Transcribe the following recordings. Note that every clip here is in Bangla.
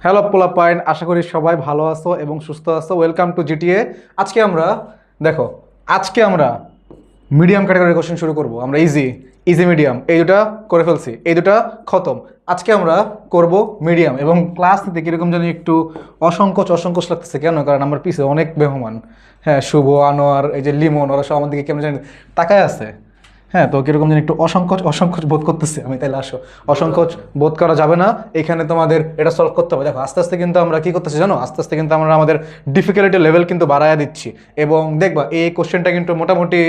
হ্যালো পোলাপাইন, আশা করি সবাই ভালো আছো এবং সুস্থ আছো। Welcome to GTA. আজকে আমরা দেখো আজকে আমরা মিডিয়াম ক্যাটাগরি কোশ্চেন শুরু করব। আমরা ইজি ইজি মিডিয়াম এই দুটা করে ফেলছি, এই দুটা খতম। আজকে আমরা করব মিডিয়াম এবং ক্লাস নিতে কীরকম জানি একটু অসংকোচ অসংকোচ লাগতেছে। কেন? কারণ আমার পিছে অনেক মেহমান। হ্যাঁ, শুভ, আনোয়ার, এই যে লিমন, ওরা সব আমার দিকে কেমন জানি তাকায় আছে। হ্যাঁ, তো কীরকম যেন একটু অসংকোচ অসংকোচ বোধ করতেছি আমি। তাইলে আসো, অসংকোচ বোধ করা যাবে না। এখানে তোমাদের এটা সলভ করতে হবে। দেখো আস্তে আস্তে কিন্তু আমরা কী করতেছি জানো, আস্তে আস্তে কিন্তু আমরা আমাদের ডিফিকাল্টি লেভেল কিন্তু বাড়ায় দিচ্ছি। এবং দেখবা এই কোশ্চেনটা কিন্তু মোটামুটি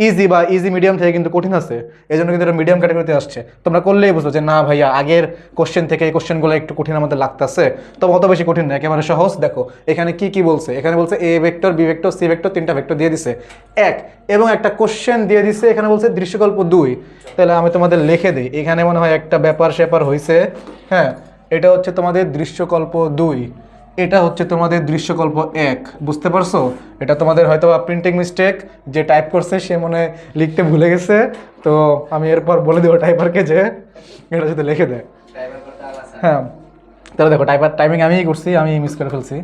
ইজি বা ইজি মিডিয়াম থেকে কিন্তু কঠিন আছে। এই জন্য কিন্তু এটা মিডিয়াম ক্যাটাগরিতে আসছে। তোমরা করলেই বুঝো যে না ভাইয়া, আগের কোশ্চেন থেকে এই কোশ্চেনগুলো একটু কঠিন আমাদের লাগতেছে। তবে অত বেশি কঠিন না, একেবারে সহজ। দেখো এখানে কি কি বলছে। এখানে বলছে A vector, B vector, C vector, তিনটা ভেক্টর দিয়ে দিছে এক, এবং একটা কোশ্চেন দিয়ে দিছে। এখানে বলছে দৃশ্যকল্প 2। তাহলে আমি তোমাদের লিখে দিই, এখানে মনে হয় একটা ব্যাপার স্যাপার হয়েছে। হ্যাঁ, এটা হচ্ছে তোমাদের দৃশ্যকল্প 2, এটা হচ্ছে তোমাদের দৃশ্যকল্প 1। বুঝতে পারছো? এটা তোমাদের হয়তো প্রিন্টিং মিস্টেক, যে টাইপ করছে সে মনে লিখতে ভুলে গেছে। তো আমি এরপর বলে দেবো টাইপারকে যে এটা যদি লিখে দেয়। হ্যাঁ, তাহলে দেখো টাইপিং আমিই করছি, আমি মিস করে ফেলছি।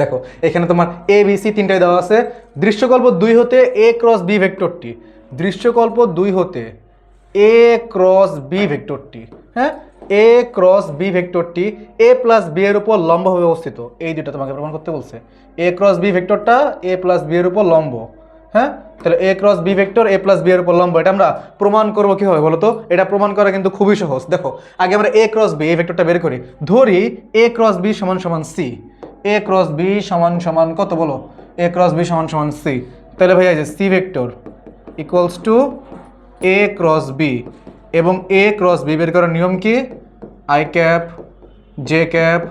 দেখো এখানে তোমার এ বি সি তিনটাই দেওয়া আছে। দৃশ্যকল্প 2 হতে এ ক্রস বি ভেক্টরটি, দৃশ্যকল্প 2 হতে এ ক্রস বি ভেক্টরটি, হ্যাঁ, এ ক্রস বি ভেক্টরটি এ প্লাস বি এর উপর লম্বভাবে অবস্থিত। এই দুটো তোমাকে প্রমাণ করতে বলছে। এ ক্রস বি ভেক্টরটা এ প্লাস বি এর উপর লম্ব। হ্যাঁ, তাহলে এ ক্রস বি ভেক্টর এ প্লাস বি এর উপর লম্ব, এটা আমরা প্রমাণ করবো কীভাবে বলো তো? এটা প্রমাণ করা কিন্তু খুবই সহজ। দেখো আগে আমরা এ ক্রস বি এই ভেক্টরটা বের করি। ধরি এ ক্রস বি সমান সমান সি। এ ক্রস বি সমান সমান কত বলো? এ ক্রস বি সমান সমান সি। তাহলে ভাইয়া যে C vector equals to A cross B, এবং এ ক্রস বি বের করার নিয়ম কি? I cap, J cap,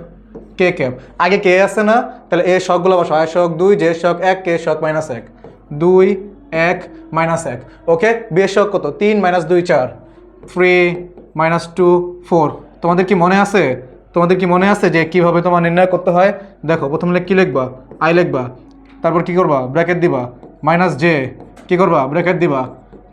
K cap. আগে কে আছে না? তাহলে এ শকগুলো বসো। আই শক 2, জে শক 1, কে শক -1। 2 1 -1। ওকে, বি এর শক কত? 3 - 2 4, 3 -2 4। তোমাদের কি মনে আছে? তোমাদের কি মনে আছে যে কিভাবে তোমার নির্ণয় করতে হয়? দেখো প্রথমে কি লিখবা? আই লিখবা, তারপর কি করবা? ব্র্যাকেট দিবা, মাইনাস জে কি করবা? ব্র্যাকেট দিবা,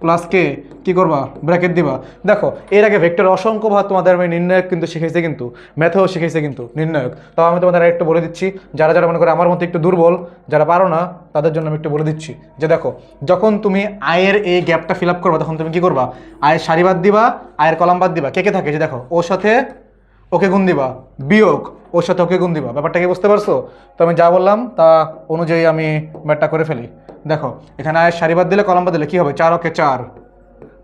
প্লাস কে কি করবা? ব্র্যাকেট দিবা। দেখো এর আগে ভেক্টর অসংখ্য ভাগ তোমাদের আমি নির্ণায়ক কিন্তু শিখেছি, কিন্তু ম্যাথেও শিখেছি কিন্তু নির্ণায়ক। তাও আমি তোমাদের একটু বলে দিচ্ছি, যারা যারা মনে করে আমার মধ্যে একটু দুর্বল, যারা পারো না, তাদের জন্য আমি একটু বলে দিচ্ছি যে দেখো, যখন তুমি আয়ের এই গ্যাপটা ফিল আপ করবা, তখন তুমি কি করবা? আয়ের সারি বাদ দিবা, আয়ের কলাম বাদ দিবা। কে কে থাকে? যে দেখো ওর সাথে ওকে গুণ দিবা, বিয়োগ ওর সাথে ওকে গুণ দিবা। ব্যাপারটা কি বুঝতে পারছো? তো আমি যা বললাম তা অনুযায়ী আমি ম্যাথটা করে ফেলি। দেখো এখানে আয়ের সারি বাদ দিলে, কলাম বাদ দিলে কি হবে? 4 ওকে 4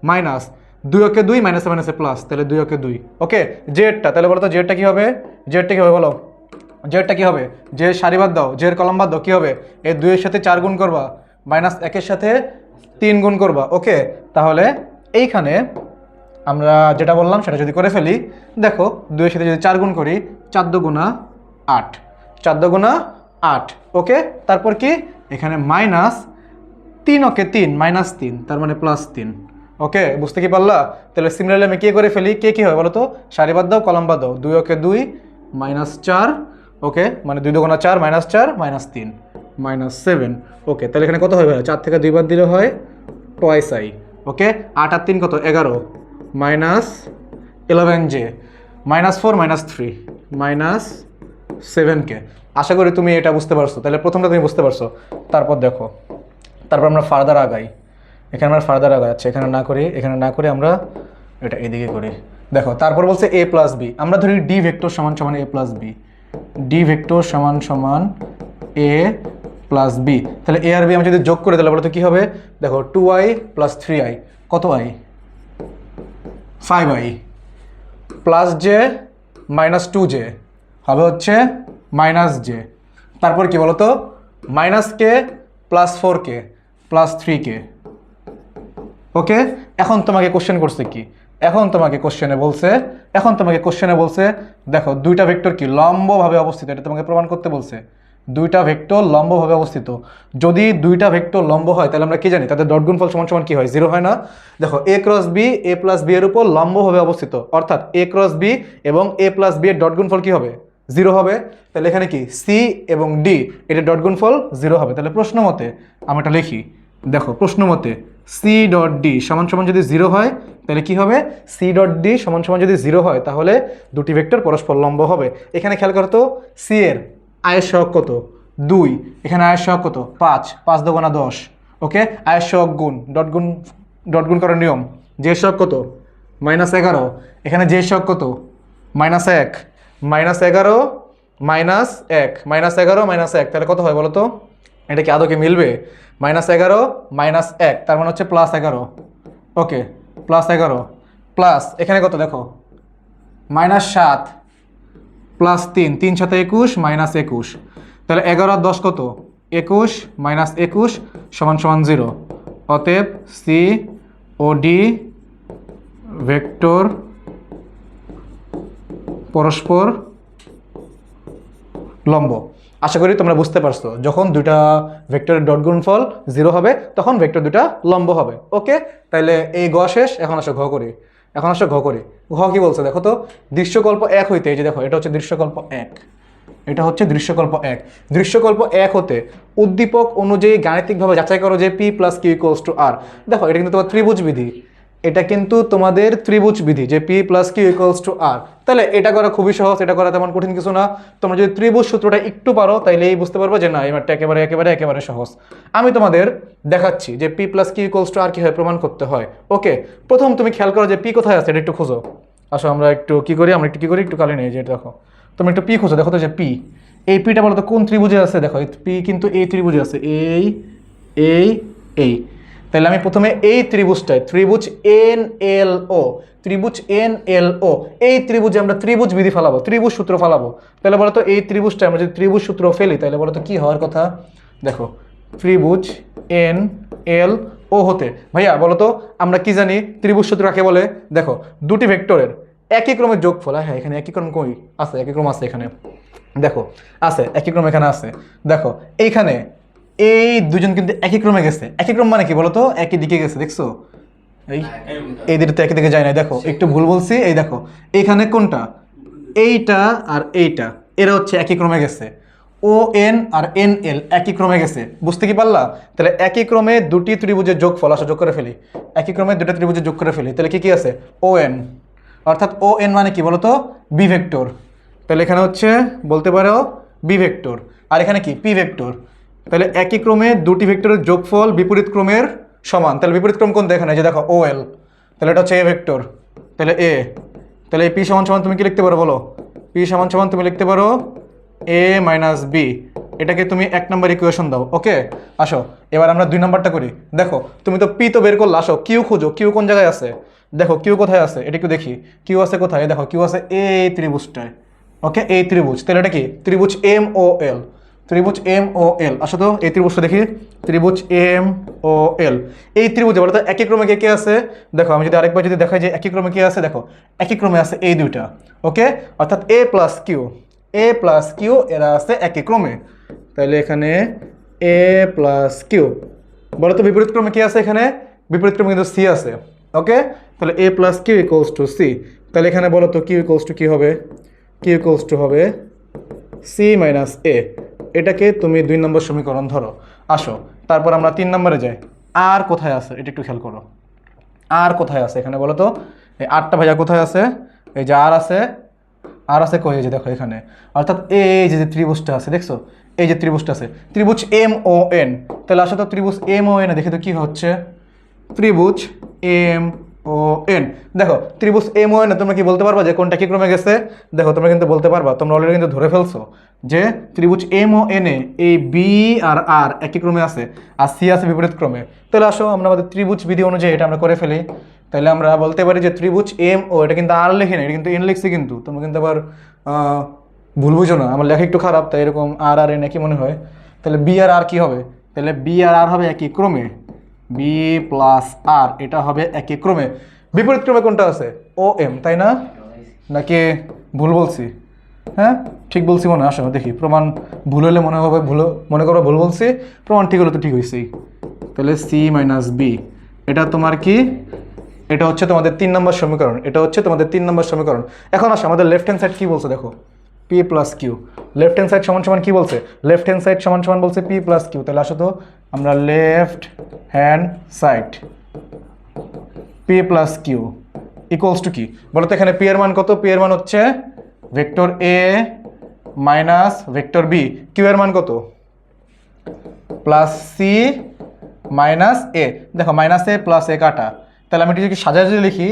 মাইনাস 2 ওকে 2 মাইনাসে মাইনাসে প্লাস, তাহলে 2 ওকে 2। ওকে, জেডটা তাহলে বলো তো জেডটা কী হবে? জেডটা কী হবে বলো? জেডটা কী হবে? যে সারি বাদ দাও, জের কলাম বাদ দাও, কী হবে? এই 2 এর সাথে 4 গুণ করবা, মাইনাস 1 এর সাথে 3 গুণ করবা। ওকে, তাহলে এইখানে আমরা যেটা বললাম সেটা যদি করে ফেলি, দেখো 2 এর সাথে যদি 4 গুণ করি, 4 দুগুণা 8, 4 দুগুণা 8। ওকে, তারপর কি? এখানে মাইনাস 3 ওকে 3 -3, তার মানে +3। ওকে, বুঝতে কি পারলা? তাহলে সিমিলারলি আমি কে করে ফেলি? কে কী হবে বলো তো? সারি বাদ দাও, কলাম বাদ দাও। 2 ওকে 2 -4। ওকে, মানে 2 দুগুণা 4 -4 -3 -7। ওকে, তাহলে এখানে কত হবে? 4 থেকে 2 বাদ দিলে হয় টয়েস আই। ওকে, 8 আর 3 কত? 11 -11 জে, -4 -3 -7 কে। আশা করি তুমি এটা বুঝতে পারছো। তাহলে প্রথমটা তুমি বুঝতে পারছো। তারপর দেখো, তারপর আমরা ফার্দার আগাই। এখানে আমরা ফার্দার আগাই। আচ্ছা, এখানে না করি, এখানে না করে আমরা এটা এদিকে করি। দেখো তারপর বলছে এ প্লাস বি। আমরা ধরি ডি ভেক্টর সমান সমান এ প্লাস বি, ডি ভেক্টর সমান সমান এ প্লাস বি। তাহলে এ আর বি আমি যদি যোগ করি, তাহলে বলো তো কী হবে? দেখো 2i + 3i কত I? 5i plus J -2j হবে হচ্ছে -j। তারপর কি বলো তো? -k + 4k + 3k। ওকে, এখন তোমাকে কোশ্চেন করছে কি? এখন তোমাকে কোশ্চেনে বলছে দেখো দুইটা ভেক্টর কি লম্বভাবে অবস্থিত, এটা তোমাকে প্রমাণ করতে বলছে। দুইটা ভেক্টর লম্বভাবে অবস্থিত। যদি দুইটা ভেক্টর লম্ব হয়, তাহলে আমরা কি জানি? তাদের ডট গুণফল সমান সমান কি হয়? 0 হয় না? দেখো এ cross B A plus B এর উপর লম্বভাবে অবস্থিত, অর্থাৎ এ ক্রস বি এবং এ প্লাস বি এর ডট গুণফল কি হবে? 0 হবে। তাহলে এখানে কি সি এবং ডি, এটা ডট গুণফল 0 হবে। তাহলে প্রশ্ন মতে আমি এটা লিখি। দেখো প্রশ্ন মতে সি ডট ডি সমান সমান যদি 0 হয় তাহলে কি হবে, সি ডট ডি সমান সমান যদি 0 হয় তাহলে দুটি ভেক্টর পরস্পর লম্ব হবে। এখানে খেয়াল করো তো, সি এর আয়ের সহগ কত 2, এখানে আয়ের সহগ কত 5, 5 দুগুণা 10, ওকে। আয়ের সহগ গুণ ডট গুণ করার নিয়ম, যে সহগ কত -11, এখানে যে সহগ কত -1, -11 -1, -11 -1, তাহলে কত হয় বলো তো, এটা কি আদৌ কি মিলবে? -11 -1 তার মানে হচ্ছে +11, ওকে, +11 প্লাস এখানে কত দেখো -7 +3, 3 7 21 -21, তাহলে 11 আর 10 কত 21, -21 = 0। অতএব সি ও ডি ভেক্টর পরস্পর লম্ব। আশা করি তোমরা বুঝতে পারছো, যখন দুইটা ভেক্টরের ডট গুণফল 0 হবে তখন ভেক্টর দুটা লম্ব হবে, ওকে। তাহলে এই গ শেষ, এখন আসো ঘ করি। ঘ কি বলছে দেখো তো, দৃশ্যকল্প 1 হইতে, এই যে দেখো এটা হচ্ছে দৃশ্যকল্প 1, এটা হচ্ছে দৃশ্যকল্প 1। দৃশ্যকল্প 1 হতে উদ্দীপক অনুযায়ী গাণিতিকভাবে যাচাই করো যে P + Q = R। দেখো এটা কিন্তু তোমার ত্রিভুজ বিধি, এটা কিন্তু তোমাদের ত্রিভুজ বিধি যে P + Q = R। তাহলে এটা করা খুবই সহজ, এটা করা তেমন কঠিন কিছু না। তোমরা যদি ত্রিভুজ সূত্রটা একটু পারো তাইলেই বুঝতে পারবে যে না এবারটা একেবারে সহজ। আমি তোমাদের দেখাচ্ছি যে P + Q = R কীভাবে প্রমাণ করতে হয়, ওকে। প্রথম তুমি খেয়াল করো যে P কোথায় আছে, এটা একটু খোঁজো। আসো আমরা একটু কি করি, একটু কালি নেই, যে দেখো তুমি একটু P খোঁজো, দেখো তো যে P, এই Pটা বলো তো কোন ত্রিভুজে আছে, দেখো এই P কিন্তু এই ত্রিভুজে আছে, এই। তাহলে আমি প্রথমে এই ত্রিভুজটায়, ত্রিভুজ NLO, এই ত্রিভুজে আমরা ত্রিভুজ বিধি ফেলাবো, ত্রিভুজ সূত্র ফেলাবো। তাহলে বলো তো এই ত্রিভুজটায় আমরা যদি ত্রিভুজ সূত্র ফেলি তাহলে বলো তো কি হওয়ার কথা, দেখো ত্রিভুজ NLO হতে, ভাইয়া বলো তো আমরা কি জানি ত্রিভুজ সূত্র কাকে বলে? দেখো দুটি ভেক্টরের একই ক্রমের যোগফল, হ্যাঁ এখানে একই ক্রম কই আছে, একই ক্রম আছে এখানে, দেখো আছে একই ক্রম এখানে আছে, দেখো এইখানে এই দুজন কিন্তু একই ক্রমে গেছে। একই ক্রম মানে কি বলতো, একই দিকে গেছে, দেখছো এই দিকে তো একই দিকে যায় না, দেখো একটু ভুল বলছি, এই দেখো এইখানে কোনটা, এইটা আর এইটা, এরা হচ্ছে একই ক্রমে গেছে। ON আর NL একই ক্রমে গেছে, বুঝতে কি পারলা? তাহলে একই ক্রমে দুটি ত্রিভুজের যোগফল, আসো যোগ করে ফেলি, একই ক্রমে দুটো ত্রিভুজের যোগ করে ফেলি, তাহলে কি কি আছে ON, অর্থাৎ ON মানে কি বলতো বি ভেক্টর। তাহলে এখানে হচ্ছে বলতে পারো বি ভেক্টর, আর এখানে কি পি ভেক্টর। তাহলে একই ক্রমে দুটি ভেক্টরের যোগফল বিপরীত ক্রমের সমান, তাহলে বিপরীত ক্রম কোন দেখেন, এই যে দেখো OL, তাহলে এটা হচ্ছে এ ভেক্টর, তাহলে এ, তাহলে এই পি সমান সমান তুমি কি লিখতে পারো বলো, পি সমান সমান তুমি লিখতে পারো A - B, এটাকে তুমি 1 নম্বর ইকুয়েশন দাও, ওকে। আসো এবার আমরা 2 নম্বরটা করি। দেখো তুমি তো পি তো বের করলে, আসো কিউ খুঁজো, কিউ কোন জায়গায় আছে, দেখো কিউ কোথায় আছে, এটা একটু দেখি কিউ আছে কোথায়, দেখো কিউ আছে এই ত্রিভুজটায়, ওকে এই ত্রিভুজ, তাহলে এটা কি ত্রিভুজ MOL, ত্রিভুজ MOL। আসো তো এই ত্রিভুজটা দেখি, ত্রিভুজ MOL, এই ত্রিভুজে বলো তো একই ক্রমে কে কে আছে, দেখো আমি যদি আরেকবার যদি দেখাই যে একই ক্রমে কে আছে, দেখো একই ক্রমে আছে এই দুইটা, ওকে, অর্থাৎ A + Q এরা আছে একই ক্রমে। তাহলে এখানে A + Q, বলো তো বিপরীত ক্রমে কি আছে, এখানে বিপরীত ক্রমে কিন্তু C আছে, ওকে। তাহলে A + Q = C, তাহলে এখানে বলো তো Q = কি হবে, Q হবে C - A, এটাকে তুমি 2 নম্বর সমীকরণ ধরো। আসো তারপর আমরা 3 নম্বরে যাই। আর কোথায় আছে এটা একটু খেয়াল করো, আর কোথায় আছে এখানে বলো তো, এই আরটা ভাইয়া কোথায় আছে, এই যে আর আছে কই, এই যে দেখো এখানে, অর্থাৎ এই যে ত্রিভুজটা আছে দেখছো, এই যে ত্রিভুজটা আছে ত্রিভুজ MON। তাহলে আসলে তো ত্রিভুজ MON দেখে তো কি হচ্ছে, ত্রিভুজ MON, দেখো ত্রিভুজ MON তোমরা কি বলতে পারবা যে কোনটা কি ক্রমে গেছে, দেখো তোমরা কিন্তু বলতে পারবা, তোমরা অলরেডি কিন্তু ধরে ফেলছো যে ত্রিভুজ MON এ এই B আর R একই ক্রমে আছে আর C আছে বিপরীত ক্রমে। তাহলে আসো আমরা আমাদের ত্রিভুজ বিধি অনুযায়ী এটা আমরা করে ফেলি। তাহলে আমরা বলতে পারি যে ত্রিভুজ MO, এটা কিন্তু আর লেখে না, এটা কিন্তু N লিখছি, কিন্তু তোমরা কিন্তু আবার ভুল বুঝো না, আমার লেখা একটু খারাপ তাই এরকম আর N একই মনে হয়। তাহলে B আর R কি হবে, তাহলে B আর R হবে একই ক্রমে, B + R এটা হবে একই ক্রমে। বিপরীত ক্রমে কোনটা আছে OM, তাই না, নাকি ভুল বলছি? হ্যাঁ ঠিক বলছি মনে, আসো দেখি প্রমাণ, ভুল হলে মনে হবে মনে করো ভুল বলছি, প্রমাণ ঠিক হলে তো ঠিক হয়েছেই। তাহলে C - B, এটা তোমার কি, এটা হচ্ছে তোমাদের 3 নম্বর সমীকরণ, এটা হচ্ছে তোমাদের 3 নম্বর সমীকরণ। এখন আসো আমাদের লেফট হ্যান্ড সাইড কি বলছে, দেখো P + Q, left hand side সমান সমান কি বলছে, লেফট হ্যান্ড সাইড সমান সমান বলছে P + Q। তাহলে আসো তো আমরা left hand side P plus Q equals to কি বলো তো? এখানে পি এর মান কত? পি এর মান হচ্ছে ভেক্টর এ মাইনাস ভেক্টর বি। কিউ এর মান কত? প্লাস সি মাইনাস এ। দেখো মাইনাস এ প্লাস এ কাটা, তাহলে আমি এটা যদি সাজায় যদি লিখি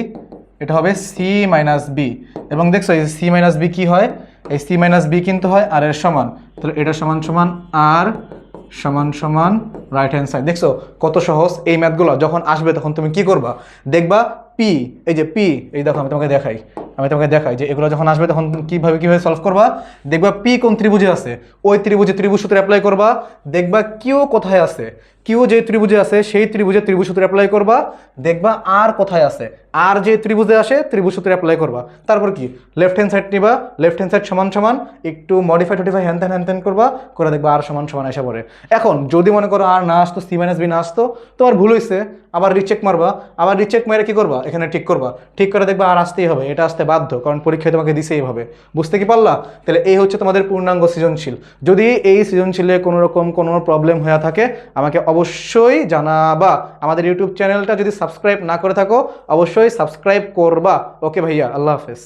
এটা হবে সি মাইনাস বি। এবং দেখছো এই সি মাইনাস বি কী হয়? এই সি মাইনাস বি কিন্তু হয় আর এর সমান, তাহলে এটা সমান সমান আর সমান সমান রাইট হ্যান্ড সাইড। দেখছো কত সহজ? এই ম্যাথগুলো যখন আসবে তখন তুমি কি করবা? দেখবা পি, এই যে পি, এই দেখো আমি তোমাকে দেখাই যে এগুলো যখন আসবে তখন কিভাবে সলভ করবা। দেখবা পি কোন ত্রিভুজে আছে, ওই ত্রিভুজে ত্রিভুজ সূত্র অ্যাপ্লাই করবা। দেখবা কিউ কোথায় আছে, কিউ যে ত্রিভুজে আছে সেই ত্রিভুজে ত্রিভুজ সূত্র অ্যাপ্লাই করবা। দেখবা আর কোথায় আছে, আর যে ত্রিভুজে আসে ত্রিভুজ সূত্র অ্যাপ্লাই করবা। তারপর কি লেফট হ্যান্ড সাইড নিবা, লেফট হ্যান্ড সাইড সমান সমান একটু মডিফাই টডিফাই হ্যান করবা, করে দেখবা আর সমান সমান এসে পড়ে। এখন যদি মনে করো আর না আসতো, সি মাইনাস বি না আসতো, তোমার ভুল হয়েছে, আবার রিচেক মারবা, আবার রিচেক মেরে কি করবা? এখানে ঠিক করবা, ঠিক করে দেখবা আর আসতেই হবে, এটা আসতে বাধ্য, কারণ পরীক্ষায় তোমাকে দিছে এইভাবে। বুঝতে কি পারলা? তাহলে এই হচ্ছে তোমাদের পূর্ণাঙ্গ সৃজনশীল। যদি এই সৃজনশীলে কোনো রকম কোনো প্রবলেম হয়ে থাকে আমাকে অবশ্যই জানাবা। আমাদের ইউটিউব চ্যানেলটা যদি সাবস্ক্রাইব না করে থাকো অবশ্যই সাবস্ক্রাইব করবা। ওকে ভাইয়া, আল্লাহ হাফেজ।